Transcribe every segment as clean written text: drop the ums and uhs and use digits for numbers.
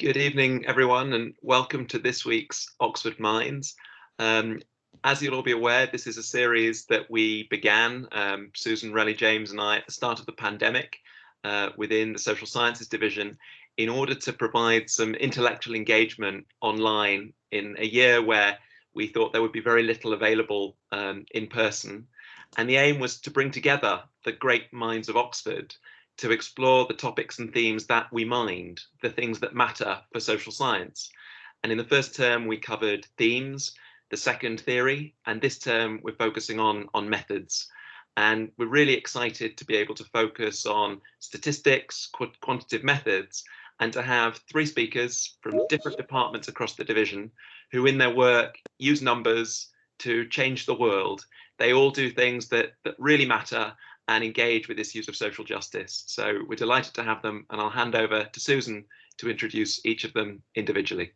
Good evening, everyone, and welcome to this week's Oxford Minds. As you'll all be aware, this is a series that we began, Susan Relly-James and I, at the start of the pandemic within the Social Sciences Division, in order to provide some intellectual engagement online in a year where we thought there would be very little available in person. And the aim was to bring together the great minds of Oxford to explore the topics and themes that we mind, the things that matter for social science. And in the first term, we covered themes, the second theory, and this term we're focusing on methods. And we're really excited to be able to focus on statistics, quantitative methods, and to have three speakers from different departments across the division who in their work use numbers to change the world. They all do things that really matter and engage with issues of social justice. So we're delighted to have them, and I'll hand over to Susan to introduce each of them individually.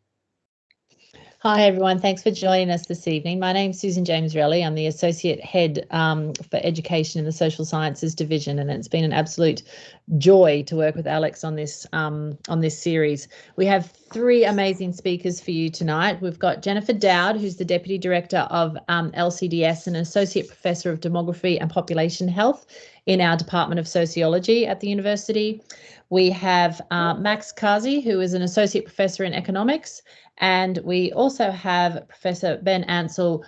Hi everyone, thanks for joining us this evening. My name's Susan James Relly. I'm the Associate Head for Education in the Social Sciences Division, and it's been an absolute joy to work with Alex on this series. We have three amazing speakers for you tonight. We've got Jennifer Dowd, who's the Deputy Director of LCDS and Associate Professor of Demography and Population Health in our Department of Sociology at the university. We have Max Kazi, who is an Associate Professor in Economics, and we also have Professor Ben Ansell,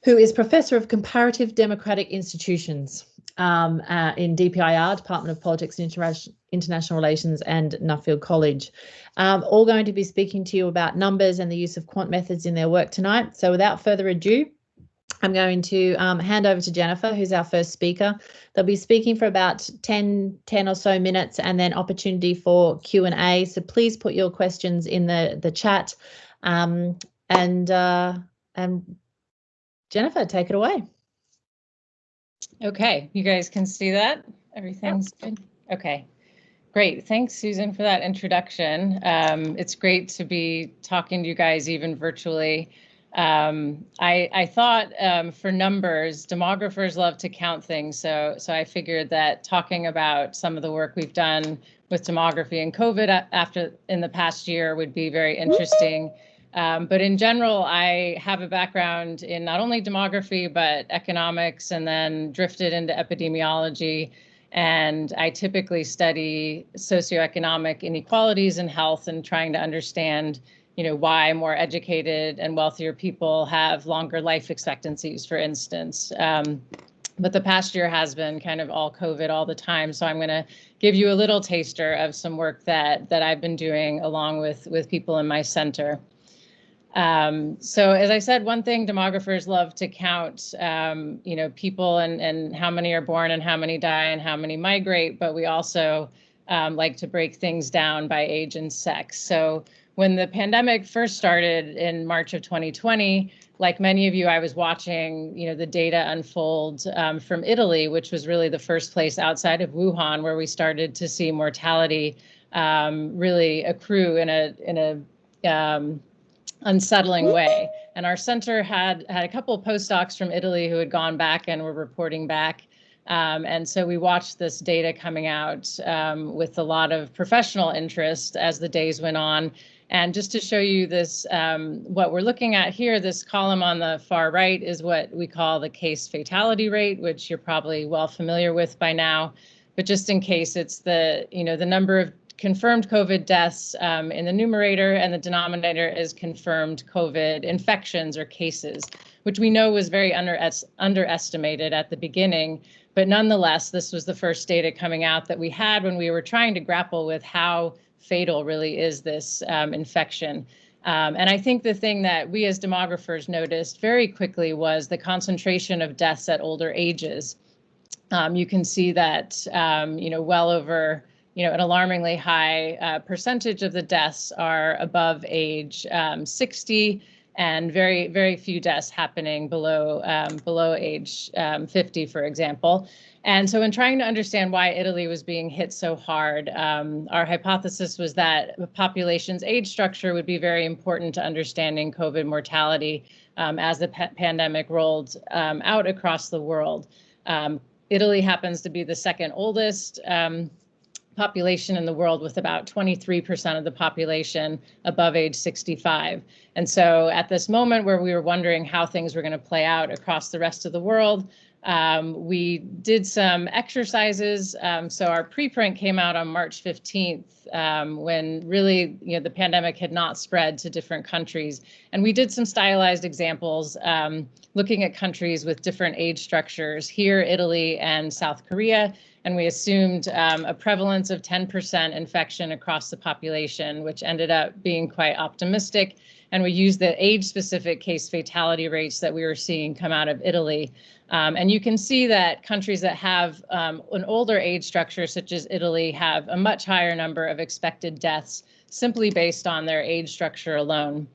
who is Professor of Comparative Democratic Institutions in DPIR, Department of Politics and International Relations, and Nuffield College. All going to be speaking to you about numbers and the use of quant methods in their work tonight. So without further ado, I'm going to hand over to Jennifer, who's our first speaker. They'll be speaking for about 10 or so minutes, and then opportunity for Q&A. So please put your questions in the chat. And Jennifer, take it away. Okay, you guys can see that? Everything's good? Okay, great. Thanks, Susan, for that introduction. It's great to be talking to you guys even virtually. I thought for numbers, demographers love to count things, so I figured that talking about some of the work we've done with demography and COVID in the past year would be very interesting. But in general, I have a background in not only demography, but economics, and then drifted into epidemiology. And I typically study socioeconomic inequalities in health and trying to understand why more educated and wealthier people have longer life expectancies, for instance. But the past year has been kind of all COVID all the time. So I'm going to give you a little taster of some work that I've been doing along with people in my center. So as I said, one thing demographers love to count, people and how many are born and how many die and how many migrate. But we also like to break things down by age and sex. So when the pandemic first started in March of 2020, like many of you, I was watching, the data unfold from Italy, which was really the first place outside of Wuhan where we started to see mortality really accrue in a unsettling way. And our center had a couple of postdocs from Italy who had gone back and were reporting back. And so we watched this data coming out with a lot of professional interest as the days went on. And just to show you this, what we're looking at here, this column on the far right is what we call the case fatality rate, which you're probably well familiar with by now. But just in case, it's the number of confirmed COVID deaths in the numerator, and the denominator is confirmed COVID infections or cases, which we know was very underestimated at the beginning. But nonetheless, this was the first data coming out that we had when we were trying to grapple with how fatal really is this infection. And I think the thing that we as demographers noticed very quickly was the concentration of deaths at older ages. You can see that, well over, an alarmingly high percentage of the deaths are above age 60, and very, very few deaths happening below age 50, for example. And so in trying to understand why Italy was being hit so hard, our hypothesis was that the population's age structure would be very important to understanding COVID mortality as the pandemic rolled out across the world. Italy happens to be the second oldest population in the world, with about 23% of the population above age 65. And so at this moment where we were wondering how things were going to play out across the rest of the world, we did some exercises. So our preprint came out on March 15th, when really, the pandemic had not spread to different countries. And we did some stylized examples, looking at countries with different age structures, here, Italy and South Korea. And we assumed a prevalence of 10% infection across the population, which ended up being quite optimistic. And we used the age-specific case fatality rates that we were seeing come out of Italy. And you can see that countries that have an older age structure, such as Italy, have a much higher number of expected deaths simply based on their age structure alone.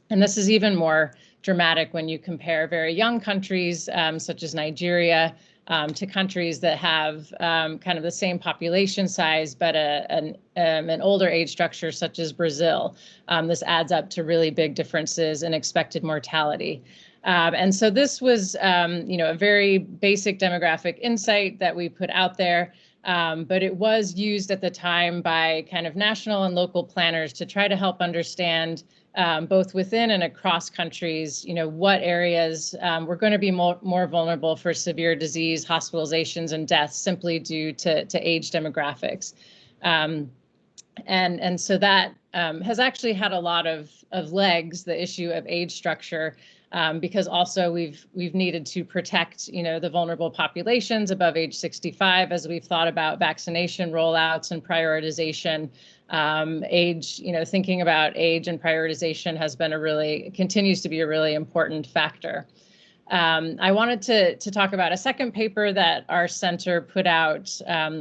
And this is even more dramatic when you compare very young countries, such as Nigeria, to countries that have kind of the same population size, but an older age structure, such as Brazil. This adds up to really big differences in expected mortality. And so this was, a very basic demographic insight that we put out there, but it was used at the time by kind of national and local planners to try to help understand, both within and across countries, what areas were going to be more vulnerable for severe disease, hospitalizations, and deaths simply due to age demographics. And so that has actually had a lot of legs, the issue of age structure, because also we've needed to protect, the vulnerable populations above age 65 as we've thought about vaccination rollouts and prioritization. Age, thinking about age and prioritization has been continues to be a really important factor. I wanted to talk about a second paper that our center put out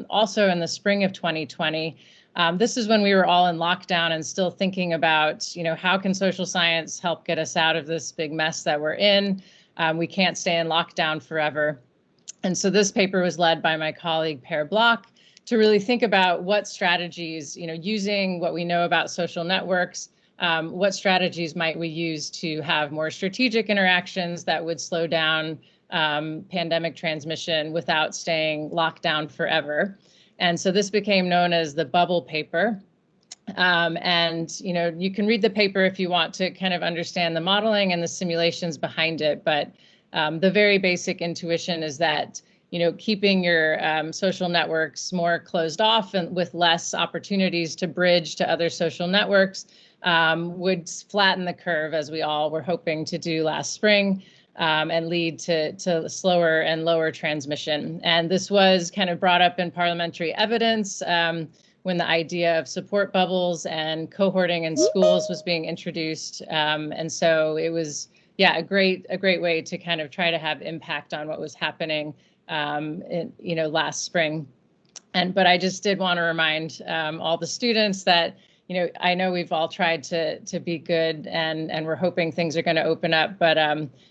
also in the spring of 2020. This is when we were all in lockdown and still thinking about, how can social science help get us out of this big mess that we're in? We can't stay in lockdown forever. And so this paper was led by my colleague Per Block to really think about what strategies, using what we know about social networks, what strategies might we use to have more strategic interactions that would slow down pandemic transmission without staying locked down forever. And so this became known as the bubble paper. And, you can read the paper if you want to kind of understand the modeling and the simulations behind it. But the very basic intuition is that, keeping your social networks more closed off and with less opportunities to bridge to other social networks would flatten the curve, as we all were hoping to do last spring. And lead to slower and lower transmission. And this was kind of brought up in parliamentary evidence when the idea of support bubbles and cohorting in schools was being introduced. And so it was, a great way to kind of try to have impact on what was happening, last spring. But I just did want to remind all the students that, I know we've all tried to be good and we're hoping things are going to open up, but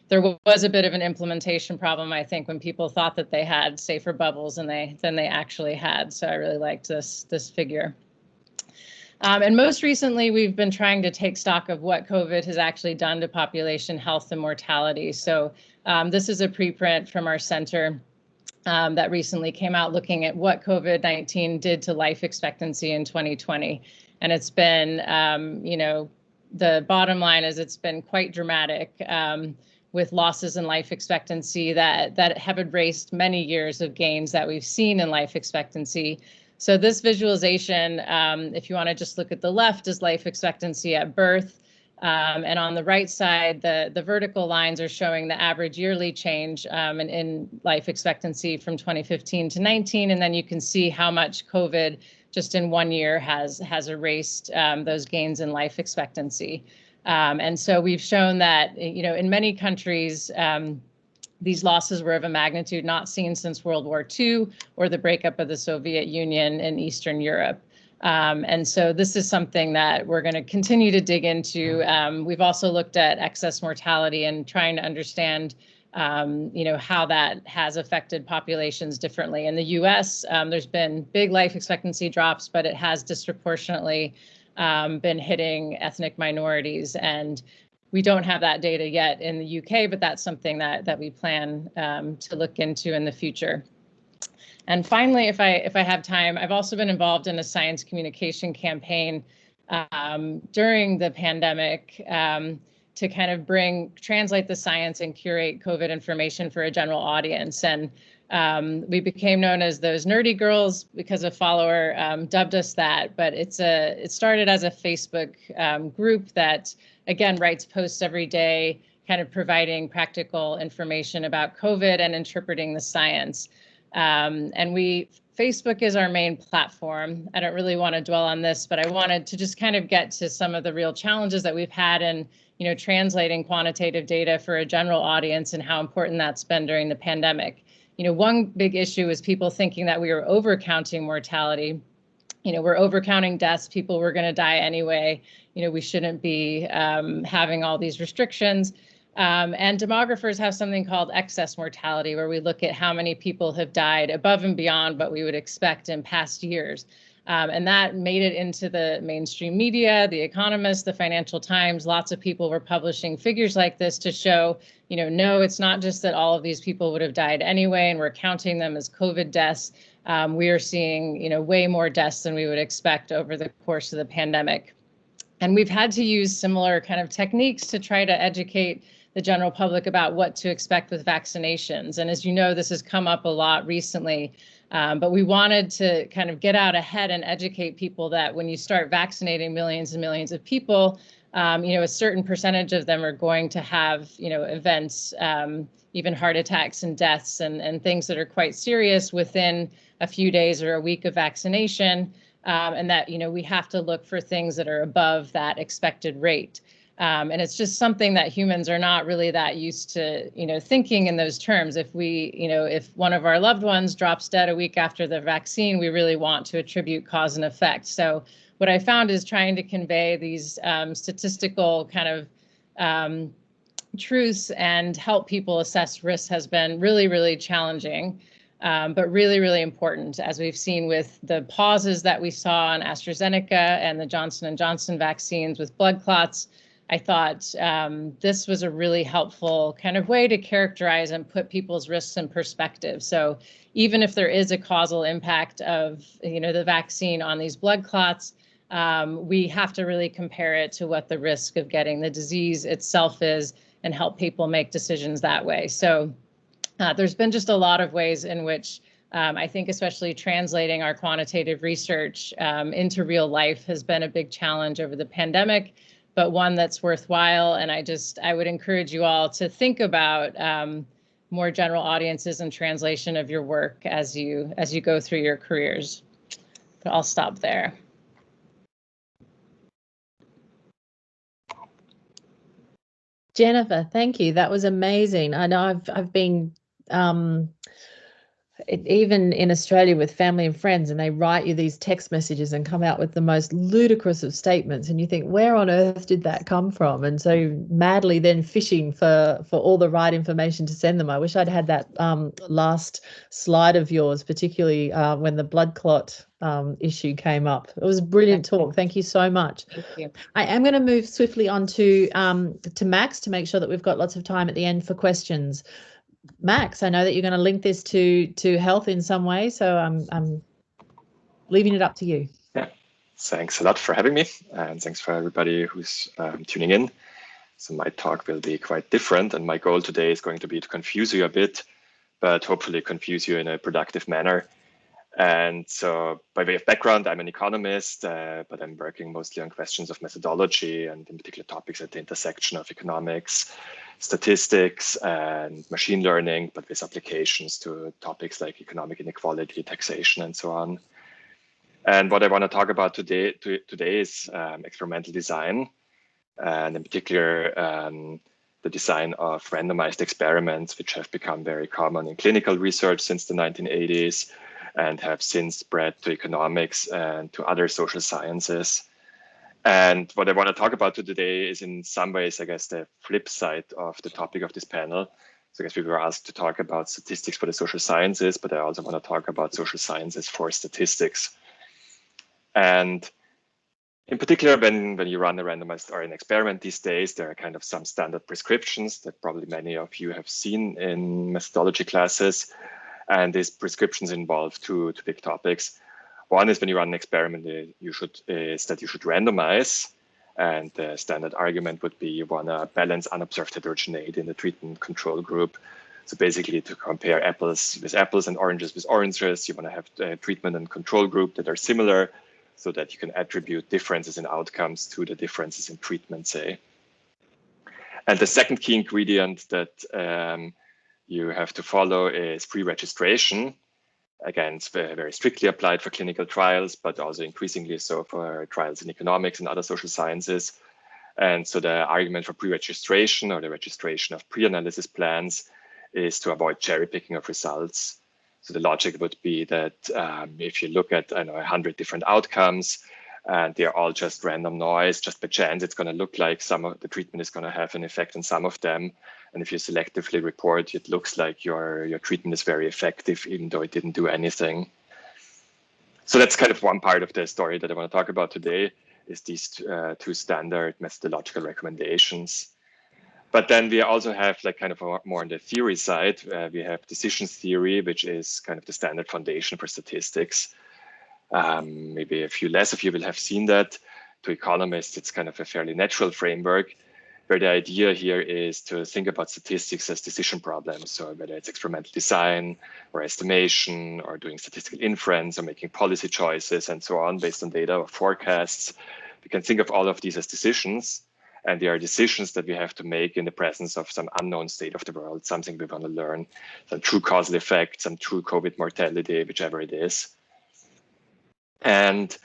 there was a bit of an implementation problem, I think, when people thought that they had safer bubbles than they actually had. So I really liked this figure. And most recently, we've been trying to take stock of what COVID has actually done to population health and mortality. So this is a preprint from our center that recently came out looking at what COVID-19 did to life expectancy in 2020. And it's been, the bottom line is it's been quite dramatic with losses in life expectancy that have erased many years of gains that we've seen in life expectancy. So this visualization, if you want to just look at the left, is life expectancy at birth. And on the right side, the vertical lines are showing the average yearly change in life expectancy from 2015 to 19. And then you can see how much COVID just in 1 year has erased those gains in life expectancy. And so we've shown that, in many countries, these losses were of a magnitude not seen since World War II or the breakup of the Soviet Union in Eastern Europe. And so this is something that we're going to continue to dig into. We've also looked at excess mortality and trying to understand how that has affected populations differently. In the US, there's been big life expectancy drops, but it has disproportionately been hitting ethnic minorities. And we don't have that data yet in the UK, but that's something that we plan to look into in the future. And finally, if I have time, I've also been involved in a science communication campaign during the pandemic to kind of translate the science and curate COVID information for a general audience. And we became known as those nerdy girls because a follower dubbed us that. But it started as a Facebook group that, again, writes posts every day, kind of providing practical information about COVID and interpreting the science. And Facebook is our main platform. I don't really want to dwell on this, but I wanted to just kind of get to some of the real challenges that we've had in, translating quantitative data for a general audience and how important that's been during the pandemic. One big issue is people thinking that we were overcounting mortality. We're overcounting deaths. People were going to die anyway. We shouldn't be having all these restrictions. And demographers have something called excess mortality, where we look at how many people have died above and beyond what we would expect in past years. And that made it into the mainstream media, The Economist, the Financial Times. Lots of people were publishing figures like this to show, no, it's not just that all of these people would have died anyway, and we're counting them as COVID deaths. We are seeing, way more deaths than we would expect over the course of the pandemic. And we've had to use similar kind of techniques to try to educate the general public about what to expect with vaccinations. And as you know, this has come up a lot recently, but we wanted to kind of get out ahead and educate people that when you start vaccinating millions and millions of people, a certain percentage of them are going to have, events, even heart attacks and deaths and things that are quite serious within a few days or a week of vaccination. And that, we have to look for things that are above that expected rate. And it's just something that humans are not really that used to, thinking in those terms. If if one of our loved ones drops dead a week after the vaccine, we really want to attribute cause and effect. So what I found is trying to convey these statistical kind of truths and help people assess risk has been really, really challenging. But really, really important, as we've seen with the pauses that we saw on AstraZeneca and the Johnson & Johnson vaccines with blood clots. I thought this was a really helpful kind of way to characterize and put people's risks in perspective. So even if there is a causal impact of, the vaccine on these blood clots, we have to really compare it to what the risk of getting the disease itself is and help people make decisions that way. So there's been just a lot of ways in which I think especially translating our quantitative research into real life has been a big challenge over the pandemic, but one that's worthwhile. And I would encourage you all to think about more general audiences and translation of your work as you go through your careers. But I'll stop there. Jennifer, thank you. That was amazing. I know I've been even in Australia with family and friends, and they write you these text messages and come out with the most ludicrous of statements, and you think, where on earth did that come from? And so madly then fishing for all the right information to send them. I wish I'd had that last slide of yours, particularly when the blood clot issue came up. It was a brilliant talk. Thank you so much. Thank you. I am going to move swiftly on to Max to make sure that we've got lots of time at the end for questions. Max, I know that you're going to link this to health in some way, so I'm leaving it up to you. Yeah, thanks a lot for having me, and thanks for everybody who's tuning in. So my talk will be quite different, and my goal today is going to be to confuse you a bit, but hopefully confuse you in a productive manner. And so by way of background, I'm an economist, but I'm working mostly on questions of methodology and in particular topics at the intersection of economics, statistics, and machine learning, but with applications to topics like economic inequality, taxation, and so on. And what I want to talk about today is experimental design, and in particular, the design of randomized experiments, which have become very common in clinical research since the 1980s and have since spread to economics and to other social sciences. And what I want to talk about today is in some ways, I guess, the flip side of the topic of this panel. So I guess we were asked to talk about statistics for the social sciences, but I also want to talk about social sciences for statistics. And in particular, when you run a randomized or an experiment these days, there are kind of some standard prescriptions that probably many of you have seen in methodology classes. And these prescriptions involve two big topics. One is when you run an experiment, is that you should randomize. And the standard argument would be you want to balance unobserved heterogeneity in the treatment control group. So basically to compare apples with apples and oranges with oranges, you want to have a treatment and control group that are similar so that you can attribute differences in outcomes to the differences in treatment, say. And the second key ingredient that you have to follow is pre-registration. Again, it's very strictly applied for clinical trials, but also increasingly so for trials in economics and other social sciences. And so the argument for pre-registration or the registration of pre-analysis plans is to avoid cherry picking of results. So the logic would be that if you look at 100 different outcomes and they're all just random noise, just by chance, it's going to look like some of the treatment is going to have an effect on some of them. And if you selectively report, it looks like your treatment is very effective, even though it didn't do anything. So that's kind of one part of the story that I want to talk about today, is these two standard methodological recommendations. But then we also have like kind of more on the theory side. We have decisions theory, which is kind of the standard foundation for statistics. Maybe a few less of you will have seen that. To economists, it's kind of a fairly natural framework, where the idea here is to think about statistics as decision problems. So whether it's experimental design or estimation or doing statistical inference or making policy choices and so on based on data or forecasts, we can think of all of these as decisions. And they are decisions that we have to make in the presence of some unknown state of the world, something we want to learn, some true causal effect, some true COVID mortality, whichever it is. And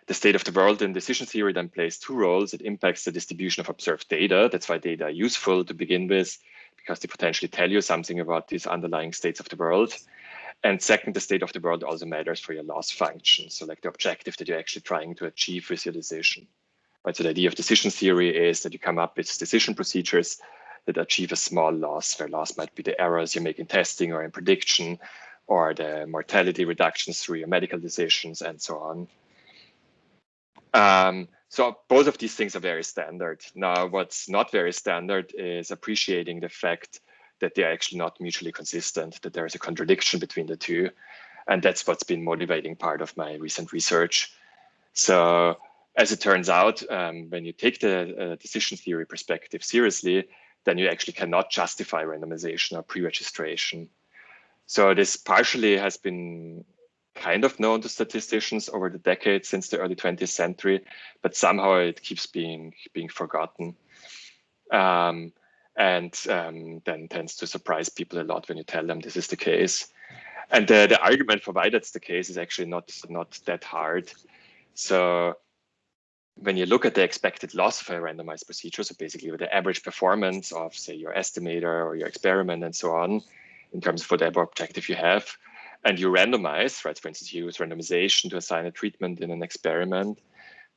the state of the world in decision theory then plays two roles. It impacts the distribution of observed data. That's why data are useful to begin with, because they potentially tell you something about these underlying states of the world. And second, the state of the world also matters for your loss function. So like the objective that you're actually trying to achieve with your decision. Right, so the idea of decision theory is that you come up with decision procedures that achieve a small loss, where loss might be the errors you make in testing or in prediction, or the mortality reductions through your medical decisions and so on. So both of these things are very standard. Now, what's not very standard is appreciating the fact that they're actually not mutually consistent, that there is a contradiction between the two. And that's what's been motivating part of my recent research. So as it turns out, when you take the decision theory perspective seriously, then you actually cannot justify randomization or pre-registration. So this partially has been kind of known to statisticians over the decades since the early 20th century, but somehow it keeps being forgotten. And then tends to surprise people a lot when you tell them this is the case. And the argument for why that's the case is actually not that hard. So when you look at the expected loss of a randomized procedure, so basically with the average performance of, say, your estimator or your experiment and so on, in terms of whatever objective you have, and you randomize, right? For instance, you use randomization to assign a treatment in an experiment,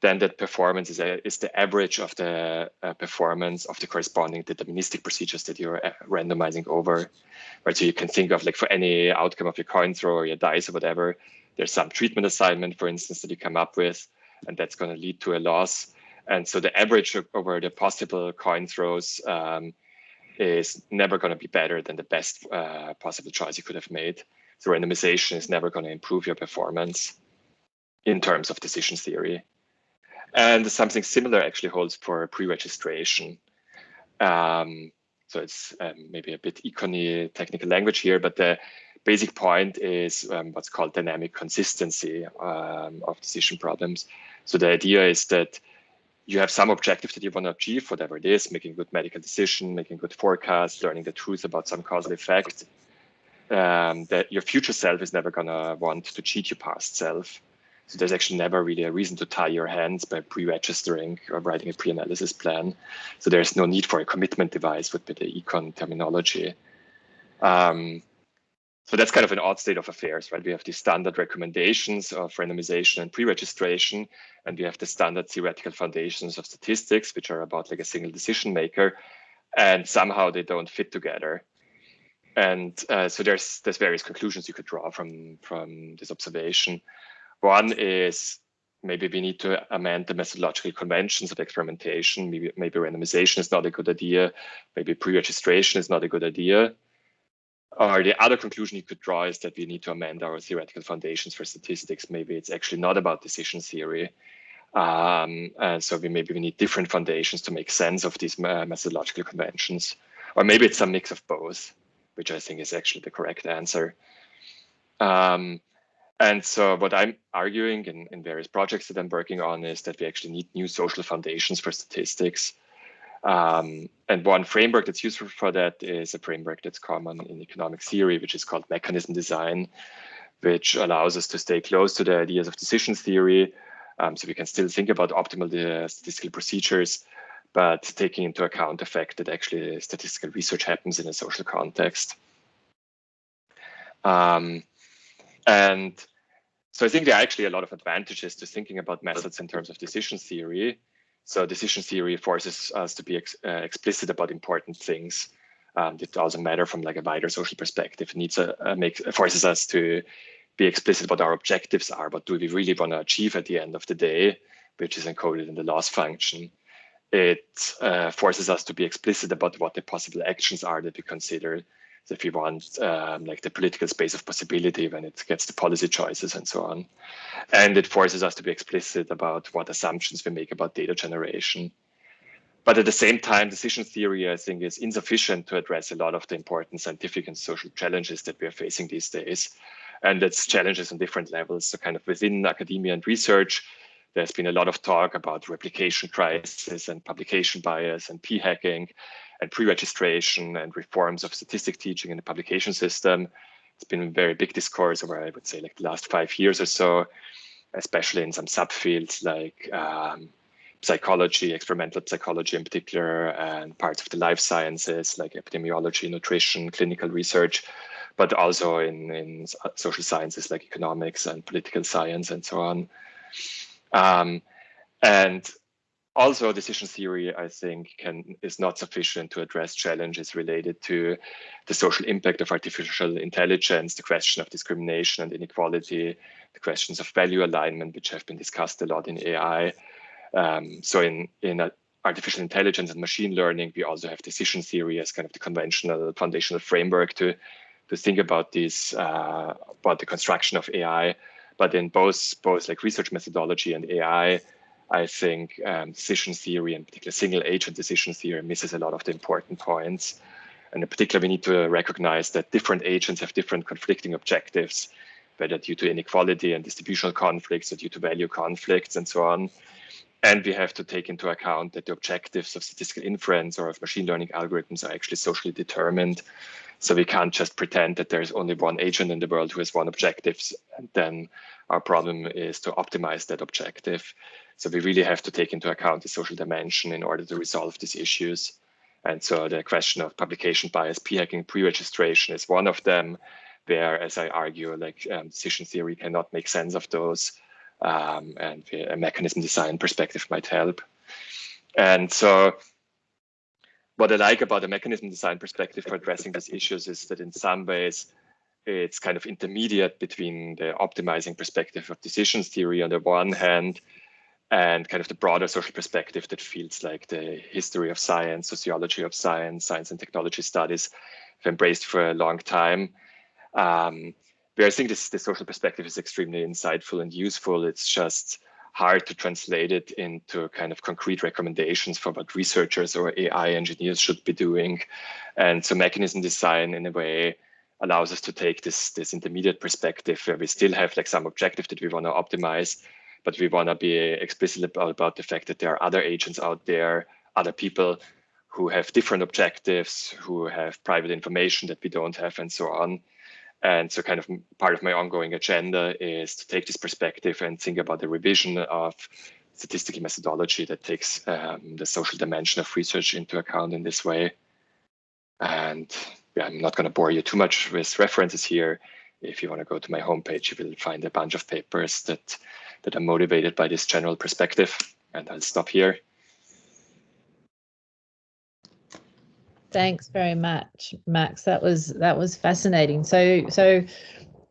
then that performance is the average of the performance of the corresponding deterministic procedures that you're randomizing over, right? So you can think of like for any outcome of your coin throw or your dice or whatever, there's some treatment assignment, for instance, that you come up with, and that's going to lead to a loss. And so the average over the possible coin throws is never going to be better than the best possible choice you could have made. So randomization is never going to improve your performance in terms of decision theory. And something similar actually holds for pre-registration. So it's maybe a bit econ-y technical language here, but the basic point is what's called dynamic consistency of decision problems. So the idea is that you have some objective that you want to achieve, whatever it is, making good medical decision, making good forecasts, learning the truth about some causal effect, that your future self is never going to want to cheat your past self. So there's actually never really a reason to tie your hands by pre-registering or writing a pre-analysis plan. So there's no need for a commitment device would be the econ terminology. So that's kind of an odd state of affairs, right? We have the standard recommendations of randomization and pre-registration, and we have the standard theoretical foundations of statistics, which are about like a single decision maker, and somehow they don't fit together. And so there's various conclusions you could draw from this observation. One is maybe we need to amend the methodological conventions of experimentation. Maybe randomization is not a good idea. Maybe pre-registration is not a good idea. Or the other conclusion you could draw is that we need to amend our theoretical foundations for statistics. Maybe it's actually not about decision theory. And so maybe we need different foundations to make sense of these methodological conventions. Or maybe it's a mix of both, which I think is actually the correct answer. And so what I'm arguing in various projects that I'm working on is that we actually need new social foundations for statistics. And one framework that's useful for that is a framework that's common in economic theory, which is called mechanism design, which allows us to stay close to the ideas of decision theory. So we can still think about optimal statistical procedures, but taking into account the fact that actually statistical research happens in a social context. And so I think there are actually a lot of advantages to thinking about methods in terms of decision theory. So decision theory forces us to be explicit about important things. It doesn't matter from like a wider social perspective. It forces us to be explicit what our objectives are. What do we really want to achieve at the end of the day, which is encoded in the loss function. It forces us to be explicit about what the possible actions are that we consider. So if we want like the political space of possibility when it gets to policy choices and so on. And it forces us to be explicit about what assumptions we make about data generation. But at the same time, decision theory, I think, is insufficient to address a lot of the important scientific and social challenges that we are facing these days. And it's challenges on different levels. So kind of within academia and research, there's been a lot of talk about replication crisis and publication bias and p-hacking and pre-registration and reforms of statistic teaching in the publication system. It's been a very big discourse over, I would say, like the last 5 years or so, especially in some subfields like psychology, experimental psychology in particular, and parts of the life sciences like epidemiology, nutrition, clinical research, but also in social sciences like economics and political science and so on. And also decision theory, I think, is not sufficient to address challenges related to the social impact of artificial intelligence, the question of discrimination and inequality, the questions of value alignment, which have been discussed a lot in AI. So in artificial intelligence and machine learning, we also have decision theory as kind of the conventional foundational framework to think about this, about the construction of AI. But in both like research methodology and AI, I think decision theory, in particular single agent decision theory, misses a lot of the important points. And in particular, we need to recognize that different agents have different conflicting objectives, whether due to inequality and distributional conflicts or due to value conflicts and so on. And we have to take into account that the objectives of statistical inference or of machine learning algorithms are actually socially determined. So we can't just pretend that there's only one agent in the world who has one objective, and then our problem is to optimize that objective. So we really have to take into account the social dimension in order to resolve these issues. And so the question of publication bias, p-hacking, pre-registration is one of them, where, as I argue, like decision theory cannot make sense of those. And a mechanism design perspective might help. And so what I like about the mechanism design perspective for addressing these issues is that in some ways, it's kind of intermediate between the optimizing perspective of decision theory on the one hand, and kind of the broader social perspective that feels like the history of science, sociology of science, science and technology studies have embraced for a long time. Where I think the social perspective is extremely insightful and useful. It's just hard to translate it into kind of concrete recommendations for what researchers or AI engineers should be doing. And so mechanism design, in a way, allows us to take this intermediate perspective where we still have like some objective that we want to optimize, but we want to be explicit about the fact that there are other agents out there, other people who have different objectives, who have private information that we don't have, and so on. And so kind of part of my ongoing agenda is to take this perspective and think about the revision of statistical methodology that takes the social dimension of research into account in this way. And yeah, I'm not going to bore you too much with references here. If you want to go to my homepage, you will find a bunch of papers that are motivated by this general perspective. And I'll stop here. Thanks very much, Max. That was fascinating. So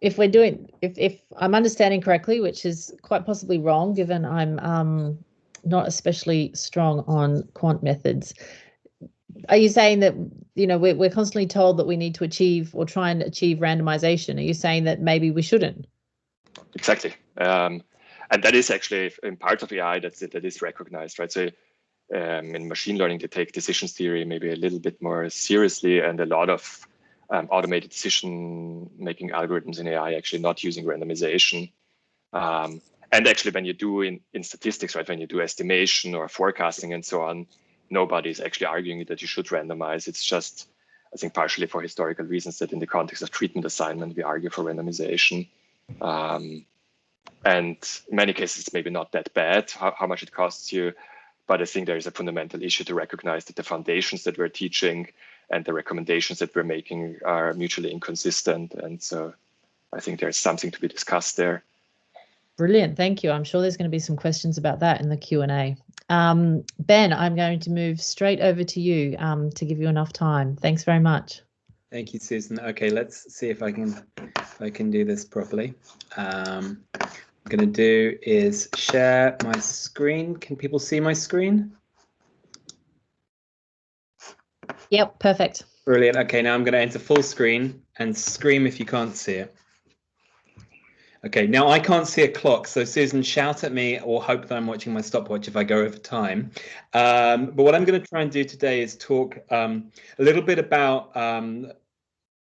if we're doing, if I'm understanding correctly, which is quite possibly wrong, given I'm not especially strong on quant methods, are you saying that, you know, we're constantly told that we need to achieve or try and achieve randomization? Are you saying that maybe we shouldn't? Exactly. And that is actually in part of AI that is recognized, right? So in machine learning, they take decisions theory maybe a little bit more seriously, and a lot of automated decision-making algorithms in AI actually not using randomization. And actually, when you do in statistics, right, when you do estimation or forecasting and so on, nobody's actually arguing that you should randomize. It's just, I think, partially for historical reasons that in the context of treatment assignment, we argue for randomization. And in many cases, it's maybe not that bad how much it costs you. But I think there is a fundamental issue to recognize that the foundations that we're teaching and the recommendations that we're making are mutually inconsistent. And so I think there's something to be discussed there. Brilliant, thank you. I'm sure there's going to be some questions about that in the Q&A. Ben, I'm going to move straight over to you to give you enough time. Thanks very much. Thank you, Susan. Okay, let's see if I can do this properly. What I'm going to do is share my screen. Can people see my screen? Yep, perfect. Brilliant. Okay, now I'm going to enter full screen and scream if you can't see it. Okay, now I can't see a clock, so Susan, shout at me or hope that I'm watching my stopwatch if I go over time. But what I'm going to try and do today is talk a little bit about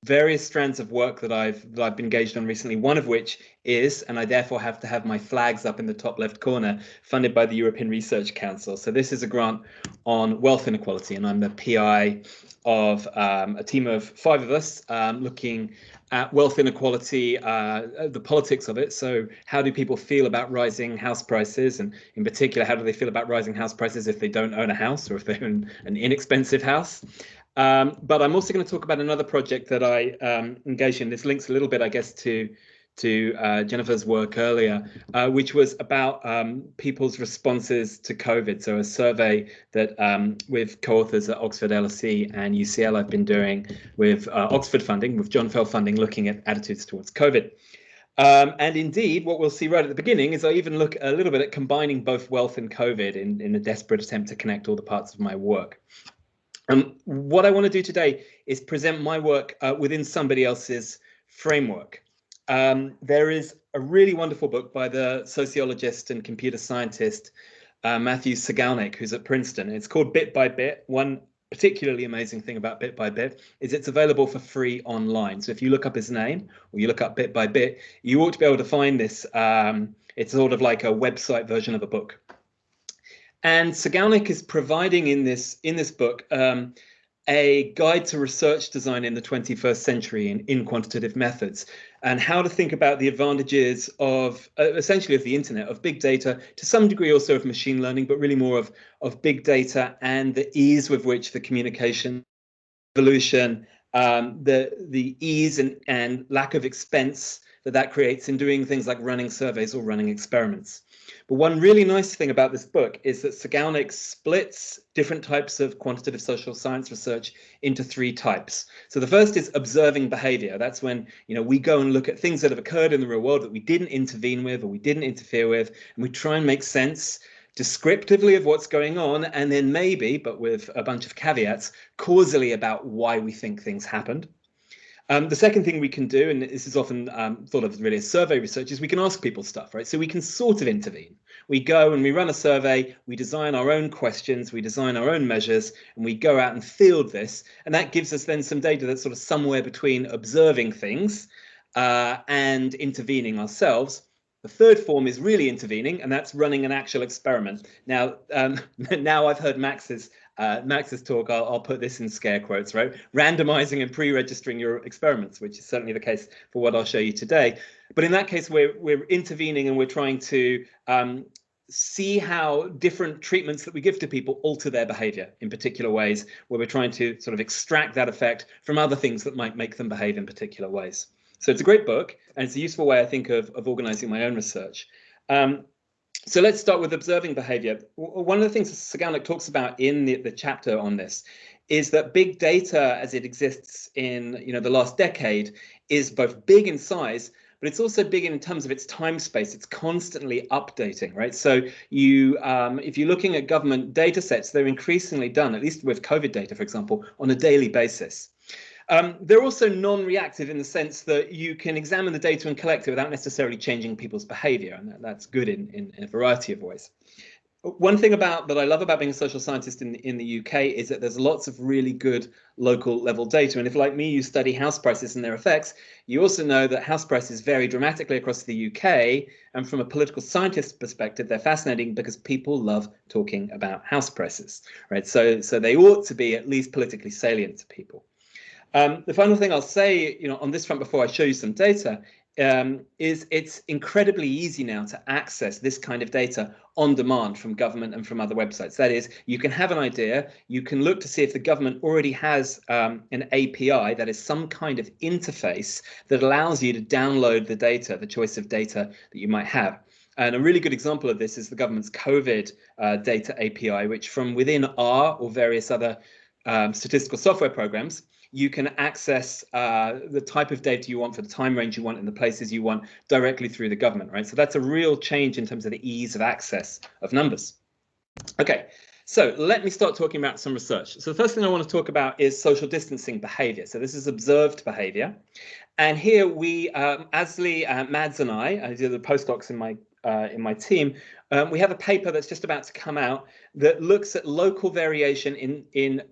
various strands of work that I've been engaged on recently, one of which is, and I therefore have to have my flags up in the top left corner, funded by the European Research Council. So this is a grant on wealth inequality, and I'm the PI of a team of 5 of us looking at wealth inequality, the politics of it. So how do people feel about rising house prices? And in particular, how do they feel about rising house prices if they don't own a house or if they own an inexpensive house? But I'm also going to talk about another project that I engaged in. This links a little bit, I guess, to Jennifer's work earlier, which was about people's responses to COVID. So a survey that with co-authors at Oxford LSE and UCL I've been doing with Oxford funding, with John Fell funding, looking at attitudes towards COVID. And indeed, what we'll see right at the beginning is I even look a little bit at combining both wealth and COVID in a desperate attempt to connect all the parts of my work. What I want to do today is present my work within somebody else's framework. There is a really wonderful book by the sociologist and computer scientist Matthew Sagalnik, who's at Princeton. It's called Bit by Bit. One particularly amazing thing about Bit by Bit is it's available for free online. So if you look up his name or you look up Bit by Bit, you ought to be able to find this. It's sort of like a website version of a book. And Sagalnik is providing in this book a guide to research design in the 21st century in quantitative methods, and how to think about the advantages of essentially of the internet, of big data, to some degree also of machine learning, but really more of big data and the ease with which the communication evolution, the ease and lack of expense that creates in doing things like running surveys or running experiments. But one really nice thing about this book is that Sagalnik splits different types of quantitative social science research into 3 types. So the first is observing behavior. That's when, you know, we go and look at things that have occurred in the real world that we didn't intervene with or we didn't interfere with, and we try and make sense descriptively of what's going on, and then maybe, but with a bunch of caveats, causally about why we think things happened. The second thing we can do, and this is often thought of really as survey research, is we can ask people stuff, right? So we can sort of intervene. We go and we run a survey, we design our own questions, we design our own measures, and we go out and field this. And that gives us then some data that's sort of somewhere between observing things and intervening ourselves. The third form is really intervening, and that's running an actual experiment. Now, now I've heard Max's talk, I'll put this in scare quotes, right? Randomizing and pre-registering your experiments, which is certainly the case for what I'll show you today. But in that case, we're intervening and we're trying to see how different treatments that we give to people alter their behavior in particular ways, where we're trying to sort of extract that effect from other things that might make them behave in particular ways. So it's a great book, and it's a useful way, I think, of organizing my own research. So let's start with observing behavior. One of the things Sagalnik talks about in the chapter on this is that big data as it exists in the last decade is both big in size, but it's also big in terms of its time space. It's constantly updating, right? So you, if you're looking at government data sets, they're increasingly done, at least with COVID data, for example, on a daily basis. They're also non-reactive in the sense that you can examine the data and collect it without necessarily changing people's behavior, and that's good in a variety of ways. One thing that I love about being a social scientist in the UK is that there's lots of really good local level data. And if, like me, you study house prices and their effects, you also know that house prices vary dramatically across the UK. And from a political scientist perspective, they're fascinating because people love talking about house prices, right? So they ought to be at least politically salient to people. The final thing I'll say, on this front before I show you some data, is it's incredibly easy now to access this kind of data on demand from government and from other websites. That is, you can have an idea, you can look to see if the government already has an API, that is some kind of interface that allows you to download the data, the choice of data that you might have. And a really good example of this is the government's COVID data API, which from within R or various other statistical software programs, you can access the type of data you want for the time range you want and the places you want directly through the government, right? So that's a real change in terms of the ease of access of numbers. Okay, so let me start talking about some research. So the first thing I want to talk about is social distancing behavior. So this is observed behavior. And here we, Asley, Mads and I do the postdocs in my team, we have a paper that's just about to come out that looks at local variation in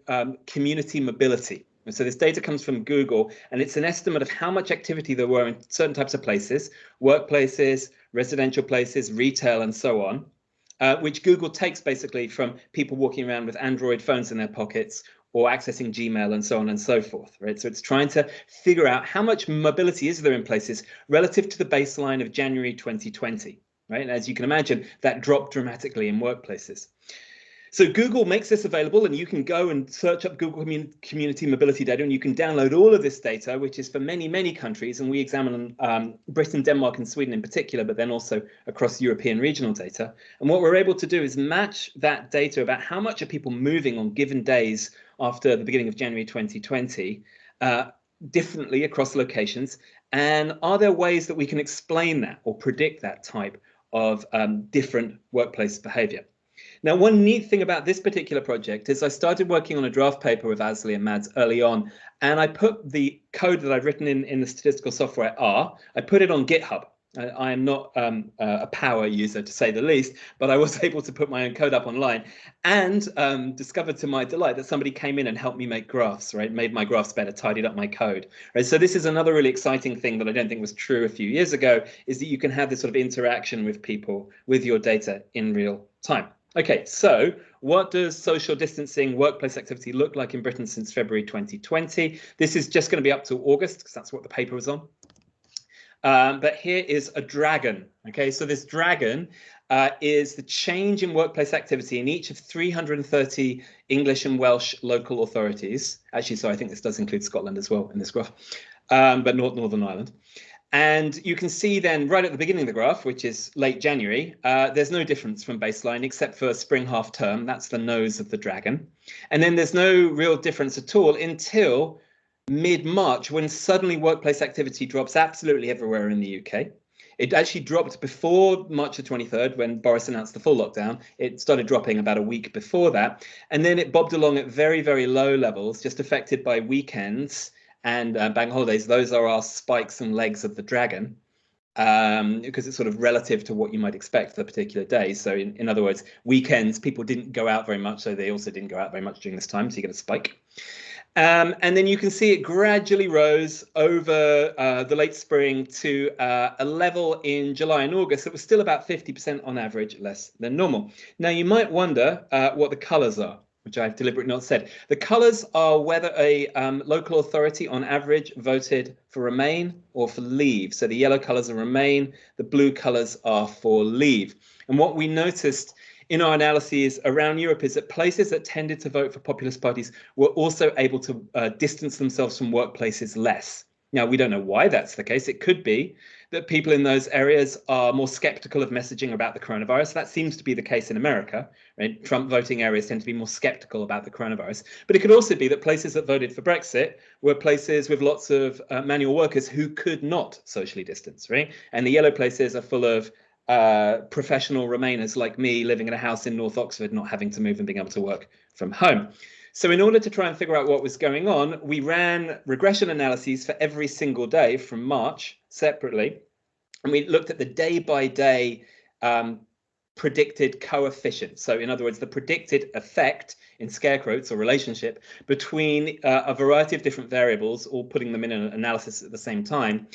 community mobility. And so this data comes from Google, and it's an estimate of how much activity there were in certain types of places, workplaces, residential places, retail, and so on, which Google takes basically from people walking around with Android phones in their pockets or accessing Gmail and so on and so forth, right? So it's trying to figure out how much mobility is there in places relative to the baseline of January 2020, right? And as you can imagine, that dropped dramatically in workplaces. So Google makes this available, and you can go and search up Google community mobility data, and you can download all of this data, which is for many, many countries. And we examine Britain, Denmark, and Sweden in particular, but then also across European regional data. And what we're able to do is match that data about how much are people moving on given days after the beginning of January 2020 differently across locations. And are there ways that we can explain that or predict that type of different workplace behavior? Now, one neat thing about this particular project is I started working on a draft paper with Asley and Mads early on, and I put the code that I've written in the statistical software R, I put it on GitHub. I am not a power user, to say the least, but I was able to put my own code up online and discovered to my delight that somebody came in and helped me make graphs, right? Made my graphs better, tidied up my code, right? So this is another really exciting thing that I don't think was true a few years ago, is that you can have this sort of interaction with people, with your data in real time. Okay, so what does social distancing workplace activity look like in Britain since February 2020? This is just going to be up to August because that's what the paper was on. But here is a dragon. Okay, so this dragon is the change in workplace activity in each of 330 English and Welsh local authorities. Actually, so I think this does include Scotland as well in this graph, but not Northern Ireland. And you can see then right at the beginning of the graph, which is late January, there's no difference from baseline except for spring half term. That's the nose of the dragon. And then there's no real difference at all until mid-March, when suddenly workplace activity drops absolutely everywhere in the UK. It actually dropped before March the 23rd, when Boris announced the full lockdown. It started dropping about a week before that. And then it bobbed along at very, very low levels, just affected by weekends and bank holidays. Those are our spikes and legs of the dragon, because it's sort of relative to what you might expect for a particular day. So in other words, weekends, people didn't go out very much, so they also didn't go out very much during this time, so you get a spike. And then you can see it gradually rose over the late spring to a level in July and August that was still about 50% on average less than normal. Now, you might wonder what the colours are, which I've deliberately not said. The colours are whether a local authority on average voted for Remain or for Leave. So the yellow colours are Remain, the blue colours are for Leave. And what we noticed in our analyses around Europe is that places that tended to vote for populist parties were also able to distance themselves from workplaces less. Now, we don't know why that's the case. It could be that people in those areas are more skeptical of messaging about the coronavirus. That seems to be the case in America, right? Trump voting areas tend to be more skeptical about the coronavirus. But it could also be that places that voted for Brexit were places with lots of manual workers who could not socially distance, right? And the yellow places are full of professional Remainers like me living in a house in North Oxford, not having to move and being able to work from home. So in order to try and figure out what was going on, we ran regression analyses for every single day from March separately. And we looked at the day-by-day predicted coefficient. So in other words, the predicted effect in scare quotes or relationship between a variety of different variables, all putting them in an analysis at the same time,